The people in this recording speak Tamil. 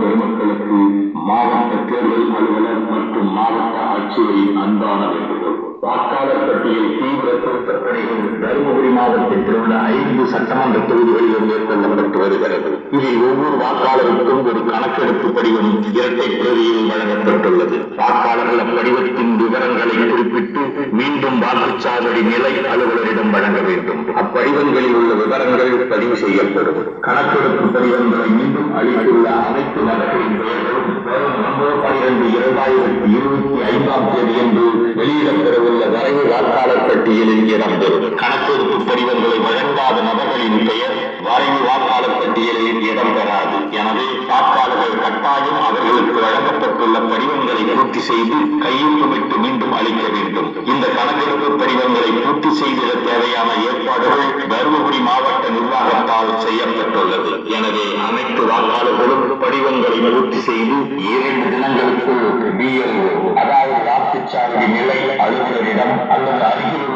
பெருமக்களுக்கு மாவட்ட தேர்தல் அலுவலர் மற்றும் மாவட்ட ஆட்சியரின் அன்பான வேண்டுகோள். வாக்காளர் பட்டியல் தீவிர திருத்தப் பணிகள் தருமபுரி மாவட்டத்தில் உள்ள 5 சட்டமன்ற தொகுதிகளிலும் மேற்கொள்ளப்பட்டு வருகிறது. இதில் ஒவ்வொரு வாக்காளருக்கும் ஒரு கணக்கெடுப்பு படிவம் இரட்டை பிரதியில் வழங்கப்பட்டுள்ளது. வாக்காளர்கள் அப்படிவத்தின் விவரங்களை குறிப்பிட்டு மீண்டும் வாக்குச்சாவடி நிலை அலுவலரிடம் வழங்க வேண்டும். அப்படிவங்களில் உள்ள விவரங்கள் பதிவு செய்யப்படும். கணக்கெடுப்பு படிவங்களை மீண்டும் அளித்துள்ள அனைத்து நபர்களின் பெயர்களும் வரும் 9/12/2025 வெளியிடப்பெறவுள்ள வரைவு வாக்காளர் பட்டியலில் இடம்பெறும். கணக்கெடுப்பு படிவங்களை வழங்காத நபர்களின் பெயர் வரைவு வாக்காளர் பட்டியலில் இடம்பெறாது. எனவே வாக்காளர்கள் கட்டாயம் அவர்களுக்கு வழங்கப்பட்டுள்ள படிவங்களை பூர்த்தி செய்து கையொப்பமிட்டு மீண்டும் அளிக்க வேண்டும். இந்த கணக்கெடுப்பு படிவங்களை பூர்த்தி செய்திட தேவையான ஏற்பாடுகள் தருமபுரி மாவட்ட நிர்வாகத்தால் செய்யப்பட்டுள்ளது. எனவே அனைத்து வாக்காளர்களும் படிவங்களை பூர்த்தி செய்து 2 தினங்களுக்குள் BLO அதாவது வாக்குச்சாவடி நிலை அலுவலரிடம் அல்லது அருகில்